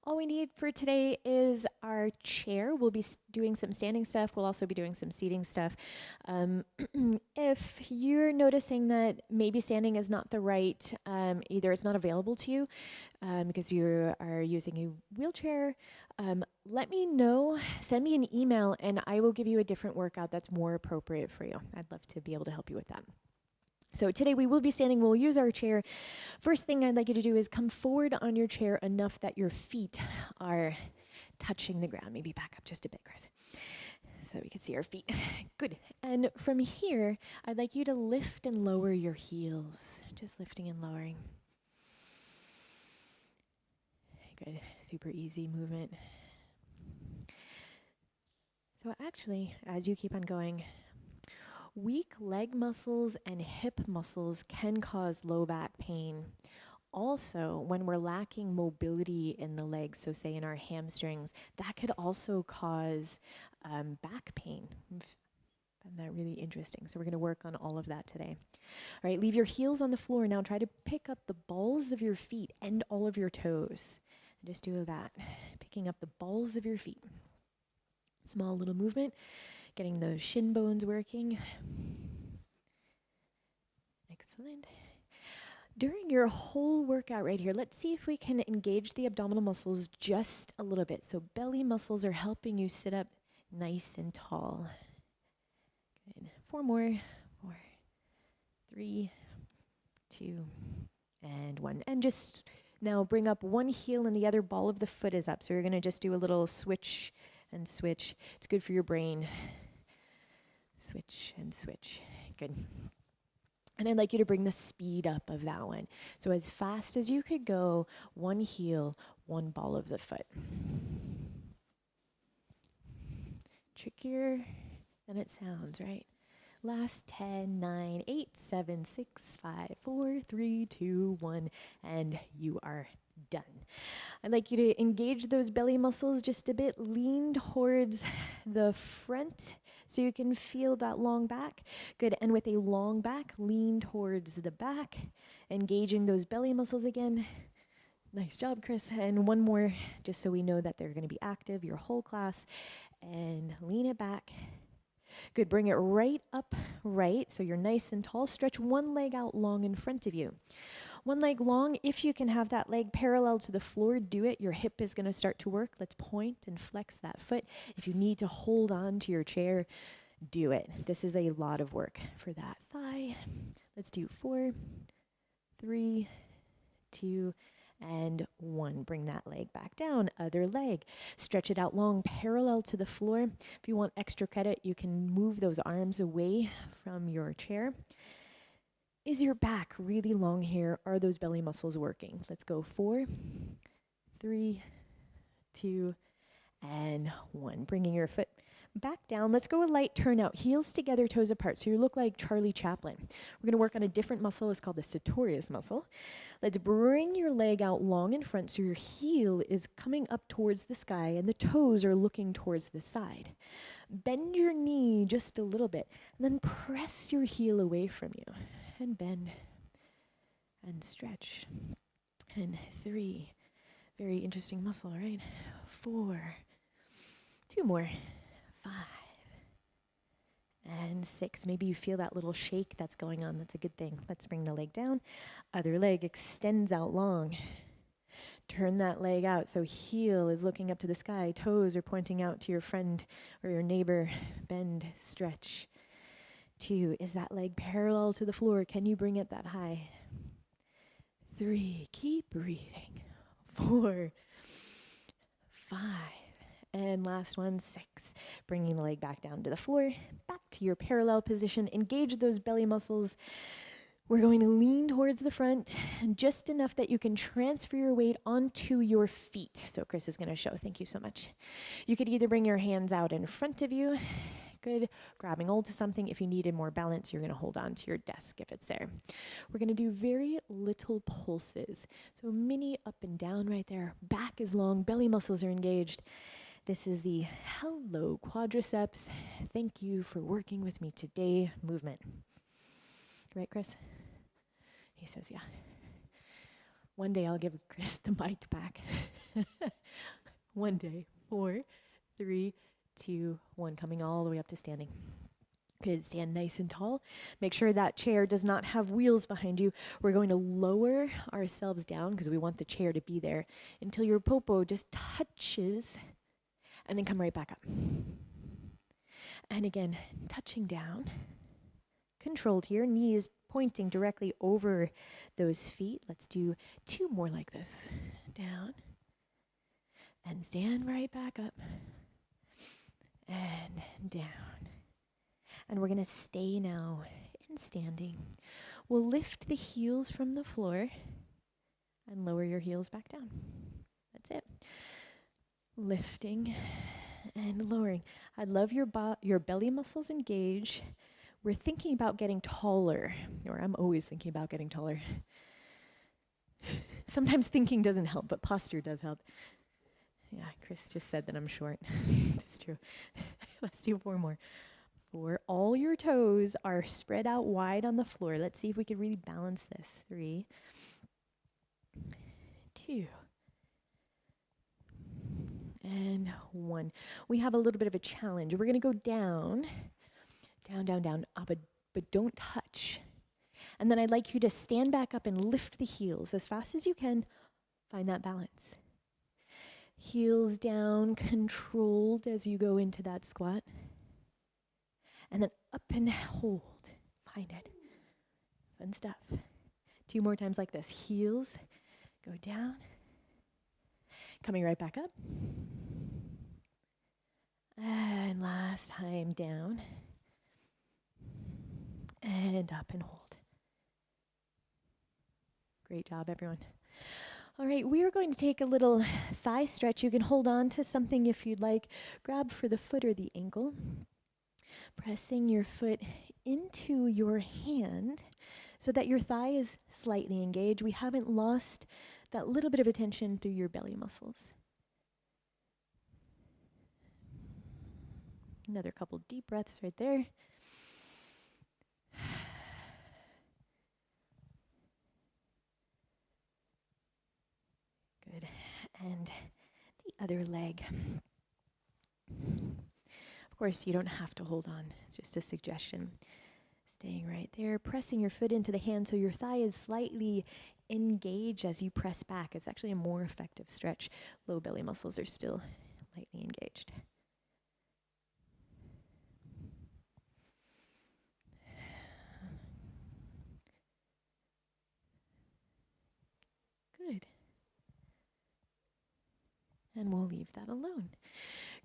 All we need for today is our chair. We'll be doing some standing stuff. We'll also be doing some seating stuff. If you're noticing that maybe standing is not the right, either it's not available to you because you are using a wheelchair, let me know. Send me an email and I will give you a different workout that's more appropriate for you. I'd love to be able to help you with that. So today we will be standing, we'll use our chair. First thing I'd like you to do is come forward on your chair enough that your feet are touching the ground. Maybe back up just a bit, Chris, so that we can see our feet. Good. And from here, I'd like you to lift and lower your heels. Just lifting and lowering. Good. Super easy movement. So actually, as you keep on going, weak leg muscles and hip muscles can cause low back pain. Also, when we're lacking mobility in the legs, so say in our hamstrings, that could also cause back pain. I find that really interesting. So we're going to work on all of that today. All right, leave your heels on the floor. Now try to pick up the balls of your feet and all of your toes. And just do that, picking up the balls of your feet. Small little movement. Getting those shin bones working. Excellent. During your whole workout right here, let's see if we can engage the abdominal muscles just a little bit. So belly muscles are helping you sit up nice and tall. Good. 4 more. 4, 3, 2, and 1. And just now bring up one heel and the other ball of the foot is up. So you're going to just do a little switch and switch. It's good for your brain. Switch and switch. Good. And I'd like you to bring the speed up of that one. So as fast as you could go, one heel, one ball of the foot. Trickier than it sounds, right? Last 10, 9, 8, 7, 6, 5, 4, 3, 2, 1, and you are done. I'd like you to engage those belly muscles just a bit. Lean towards the front so you can feel that long back. Good. And with a long back, lean towards the back, engaging those belly muscles again. Nice job, Chris. And one more, just so we know that they're going to be active your whole class. And lean it back. Good. Bring it right up, right. So you're nice and tall. Stretch one leg out long in front of you. One leg long. If you can have that leg parallel to the floor, do it. Your hip is going to start to work. Let's point and flex that foot. If you need to hold on to your chair, do it. This is a lot of work for that thigh. Let's do 4, 3, 2, and 1. Bring that leg back down. Other leg. Stretch it out long, parallel to the floor. If you want extra credit, you can move those arms away from your chair. Is your back really long here? Are those belly muscles working? Let's go 4, 3, 2, and 1. Bringing your foot back down. Let's go a light turnout. Heels together, toes apart. So you look like Charlie Chaplin. We're going to work on a different muscle. It's called the sartorius muscle. Let's bring your leg out long in front so your heel is coming up towards the sky and the toes are looking towards the side. Bend your knee just a little bit and then press your heel away from you. And bend and stretch. And 3. Very interesting muscle, right? 4. 2 more. 5. And 6. Maybe you feel that little shake that's going on. That's a good thing. Let's bring the leg down. Other leg extends out long. Turn that leg out so heel is looking up to the sky. Toes are pointing out to your friend or your neighbor. Bend, stretch. 2, is that leg parallel to the floor? Can you bring it that high? 3, keep breathing. 4, 5, and last one, 6. Bringing the leg back down to the floor, back to your parallel position. Engage those belly muscles. We're going to lean towards the front, just enough that you can transfer your weight onto your feet. So Chris is going to show. Thank you so much. You could either bring your hands out in front of you. Good. Grabbing hold to something. If you needed more balance, you're going to hold on to your desk if it's there. We're going to do very little pulses. So mini up and down right there. Back is long. Belly muscles are engaged. This is the hello quadriceps. Thank you for working with me today movement. Right, Chris? He says, yeah. One day I'll give Chris the mic back. One day. 4, 3, 2, 1. Coming all the way up to standing. Good. Stand nice and tall. Make sure that chair does not have wheels behind you. We're going to lower ourselves down because we want the chair to be there until your popo just touches, and then come right back up. And again, touching down. Controlled here. Knees pointing directly over those feet. Let's do 2 more like this. Down. And stand right back up. And down. And we're going to stay now in standing. We'll lift the heels from the floor and lower your heels back down. That's it. Lifting and lowering. I love your belly muscles engage. We're thinking about getting taller, or I'm always thinking about getting taller. Sometimes thinking doesn't help, but posture does help. Yeah, Chris just said that I'm short. That's true. Let's do 4 more. 4. All your toes are spread out wide on the floor. Let's see if we can really balance this. 3, 2, and 1. We have a little bit of a challenge. We're going to go down, down, but don't touch. And then I'd like you to stand back up and lift the heels as fast as you can. Find that balance. Heels down, controlled as you go into that squat. And then up and hold. Find it. Fun stuff. 2 more times like this. Heels, go down. Coming right back up. And last time down. And up and hold. Great job, everyone. All right, we are going to take a little thigh stretch. You can hold on to something if you'd like. Grab for the foot or the ankle. Pressing your foot into your hand so that your thigh is slightly engaged. We haven't lost that little bit of attention through your belly muscles. Another couple deep breaths right there. Good. And the other leg. Of course, you don't have to hold on. It's just a suggestion. Staying right there, pressing your foot into the hand so your thigh is slightly engaged as you press back. It's actually a more effective stretch. Low belly muscles are still lightly engaged. Good. And we'll leave that alone.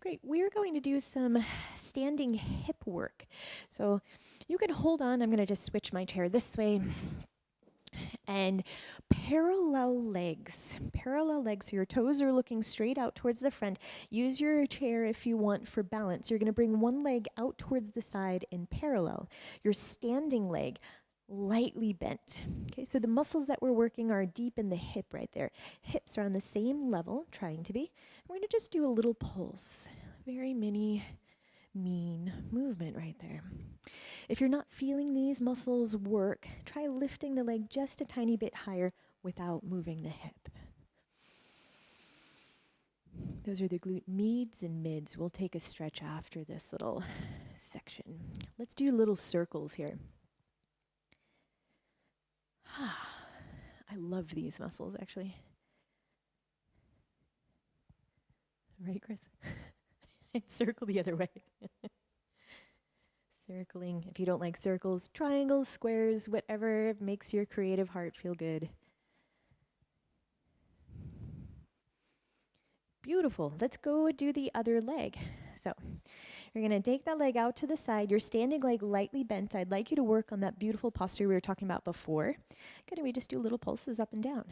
Great. We're going to do some standing hip work. So you can hold on. I'm going to just switch my chair this way. And parallel legs. Parallel legs. So your toes are looking straight out towards the front. Use your chair if you want for balance. You're going to bring one leg out towards the side in parallel. Your standing leg lightly bent. Okay, so the muscles that we're working are deep in the hip right there. Hips are on the same level, trying to be. We're going to just do a little pulse. Very mini, mean movement right there. If you're not feeling these muscles work, try lifting the leg just a tiny bit higher without moving the hip. Those are the glute medians and mids. We'll take a stretch after this little section. Let's do little circles here. I love these muscles, actually. Right, Chris? Circle the other way. Circling. If you don't like circles, triangles, squares, whatever makes your creative heart feel good. Beautiful. Let's go do the other leg. So you're going to take that leg out to the side. Your standing leg lightly bent. I'd like you to work on that beautiful posture we were talking about before. Good. And we just do little pulses up and down.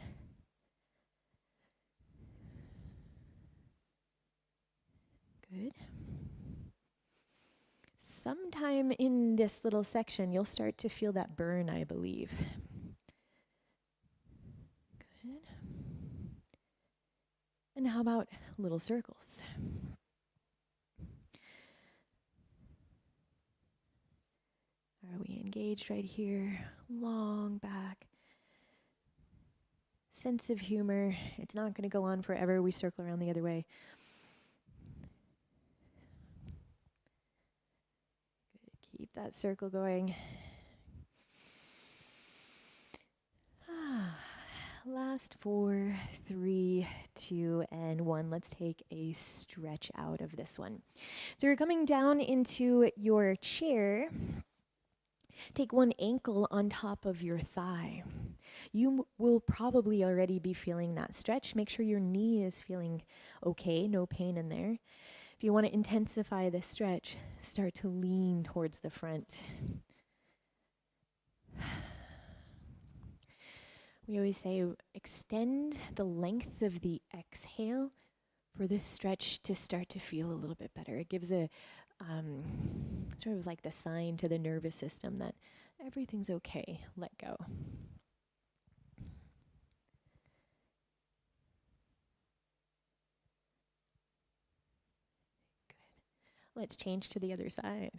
Good. Sometime in this little section, you'll start to feel that burn, I believe. Good. And how about little circles? Are we engaged right here? Long back. sense of humor. It's not going to go on forever. We circle around the other way. Good. Keep that circle going. Last 4, 3, 2, and 1. Let's take a stretch out of this one. So you're coming down into your chair. Take one ankle on top of your thigh. You will probably already be feeling that stretch. Make sure your knee is feeling okay, no pain in there. If you want to intensify this stretch, start to lean towards the front. We always say extend the length of the exhale for this stretch to start to feel a little bit better. It gives a sort of like the sign to the nervous system that everything's okay. Let go. Good. Let's change to the other side.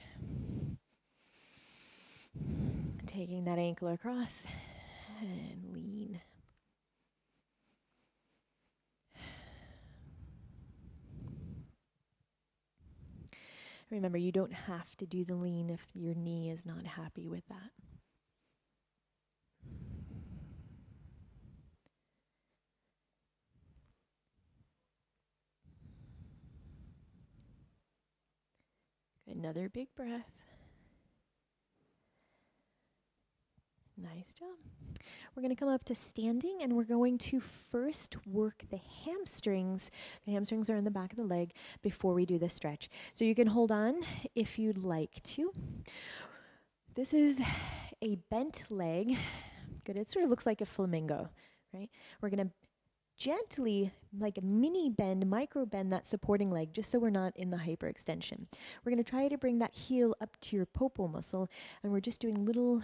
Taking that ankle across and lean. Remember, you don't have to do the lean if your knee is not happy with that. Another big breath. Nice job. We're going to come up to standing, and we're going to first work the hamstrings. The hamstrings are in the back of the leg before we do the stretch. So you can hold on if you'd like to. This is a bent leg. Good. It sort of looks like a flamingo, right? We're going to gently, like a mini bend, micro bend that supporting leg, just so we're not in the hyperextension. We're going to try to bring that heel up to your popo muscle, and we're just doing little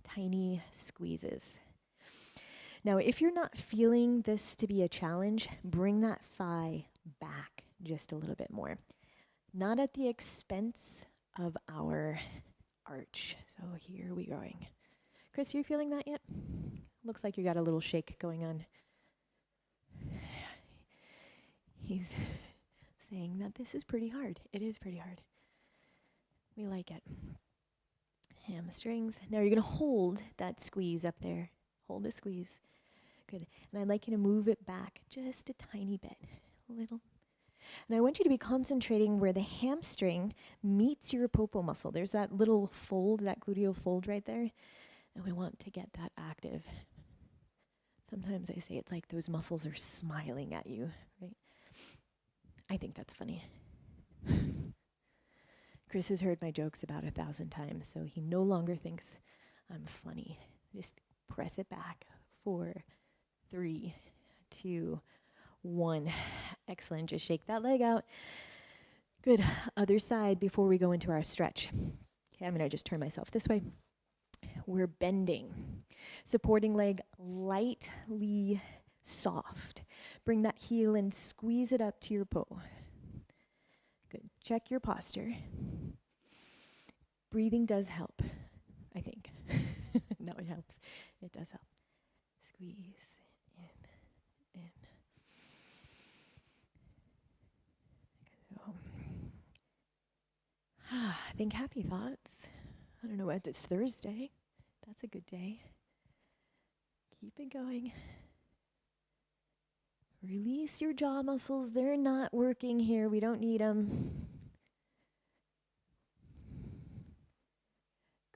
tiny squeezes. Now, if you're not feeling this to be a challenge, bring that thigh back just a little bit more. Not at the expense of our arch. So here we going. Chris, you feeling that yet? Looks like you got a little shake going on. He's saying that this is pretty hard. It is pretty hard. We like it. Hamstrings. Now you're going to hold that squeeze up there. Hold the squeeze. Good. And I'd like you to move it back just a tiny bit. A little. And I want you to be concentrating where the hamstring meets your popo muscle. There's that little fold, that gluteal fold right there. And we want to get that active. Sometimes I say it's like those muscles are smiling at you, right? I think that's funny. Chris has heard my jokes about 1,000 times, so he no longer thinks I'm funny. Just press it back. 4, 3, 2, 1. Excellent. Just shake that leg out. Good. Other side before we go into our stretch. Okay, I'm going to just turn myself this way. We're bending. Supporting leg lightly soft. Bring that heel and squeeze it up to your toe. Good. Check your posture. Breathing does help, I think. No, it helps. It does help. Squeeze in. So, think happy thoughts. I don't know what, it's Thursday. That's a good day. Keep it going. Release your jaw muscles. They're not working here. We don't need them.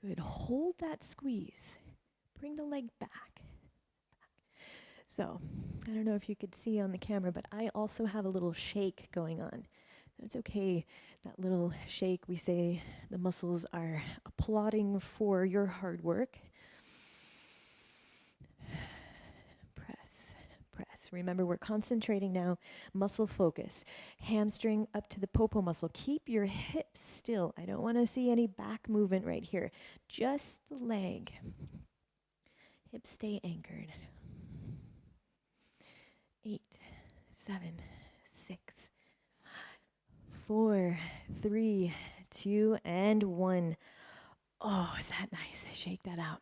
Good. Hold that squeeze. Bring the leg back. So, I don't know if you could see on the camera, but I also have a little shake going on. So it's okay, that little shake, we say the muscles are applauding for your hard work. Press. Remember, we're concentrating now, muscle focus. Hamstring up to the popo muscle. Keep your hips still. I don't want to see any back movement right here. Just the leg. Hips stay anchored. 8, 7, 6, 4, 3, 2, and 1. Oh, is that nice? Shake that out.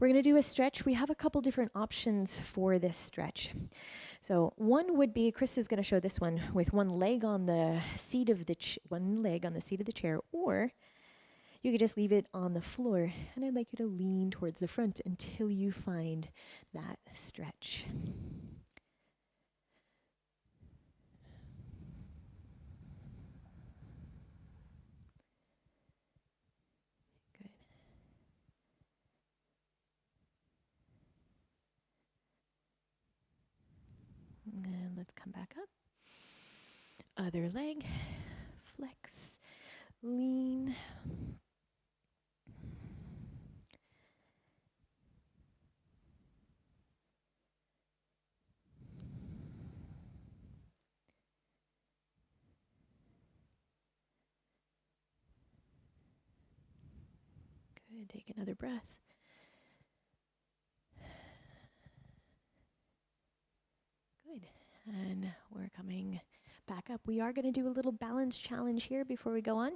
We're going to do a stretch. We have a couple different options for this stretch. So one would be, Chris is going to show this one with one leg on the seat of the chair, or you could just leave it on the floor, and I'd like you to lean towards the front until you find that stretch. Good. And let's come back up. Other leg, flex, lean. Good, take another breath. Good, and we're coming back up. We are going to do a little balance challenge here before we go on.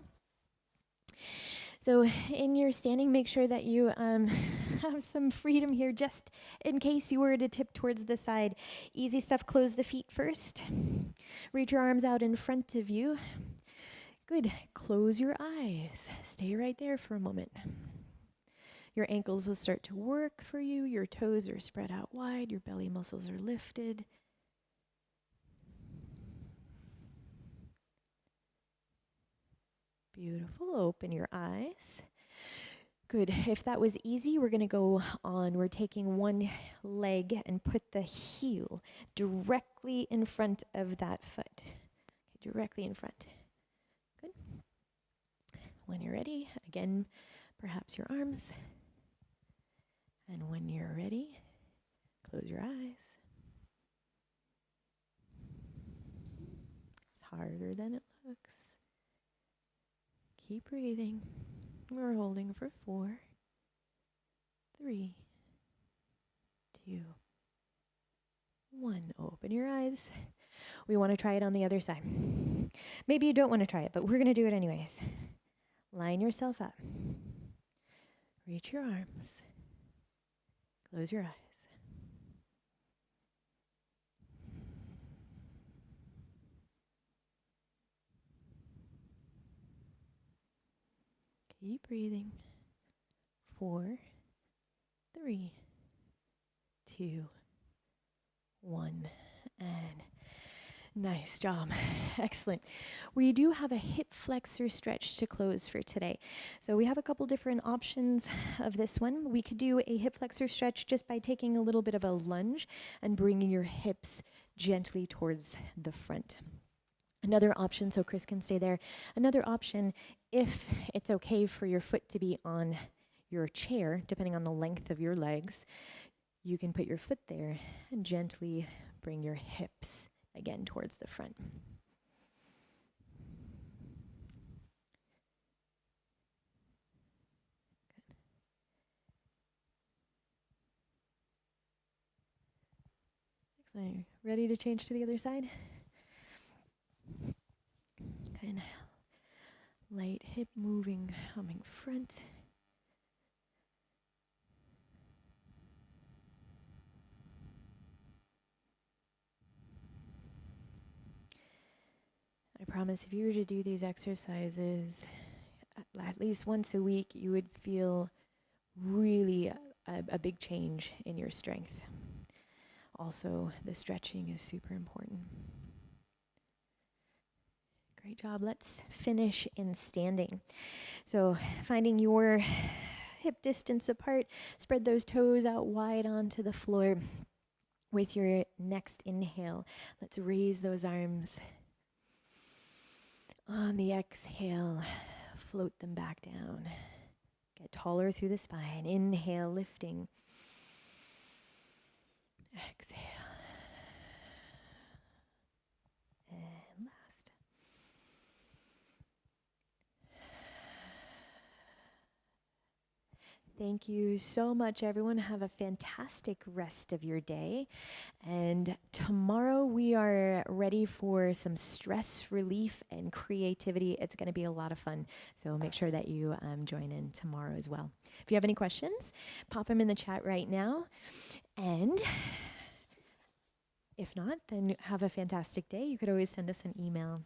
So in your standing, make sure that you have some freedom here just in case you were to tip towards the side. Easy stuff, close the feet first. Reach your arms out in front of you. Good, close your eyes. Stay right there for a moment. Your ankles will start to work for you. Your toes are spread out wide. Your belly muscles are lifted. Beautiful. Open your eyes. Good. If that was easy, we're going to go on. We're taking one leg and put the heel directly in front of that foot. Okay, directly in front. Good. When you're ready, again, perhaps your arms. And when you're ready, close your eyes. It's harder than it looks. Keep breathing. We're holding for 4, 3, 2, 1. Open your eyes. We want to try it on the other side. Maybe you don't want to try it, but we're going to do it anyways. Line yourself up. Reach your arms. Close your eyes. Keep breathing. 4, 3, 2, 1, and nice job. Excellent. We do have a hip flexor stretch to close for today. So we have a couple different options of this one. We could do a hip flexor stretch just by taking a little bit of a lunge and bringing your hips gently towards the front. Another option, so Chris can stay there. Another option, if it's okay for your foot to be on your chair, depending on the length of your legs, you can put your foot there and gently bring your hips again towards the front. Good. Excellent. Ready to change to the other side? Kind of light hip moving, coming front. I promise if you were to do these exercises at least once a week, you would feel really a big change in your strength. Also, the stretching is super important. Great job. Let's finish in standing. So finding your hip distance apart, spread those toes out wide onto the floor. With your next inhale, let's raise those arms. On the exhale, float them back down. Get taller through the spine. Inhale, lifting. Exhale. And last. Thank you so much, everyone. Have a fantastic rest of your day. And tomorrow we are ready for some stress relief and creativity. It's going to be a lot of fun. So make sure that you join in tomorrow as well. If you have any questions, pop them in the chat right now. And if not, then have a fantastic day. You could always send us an email.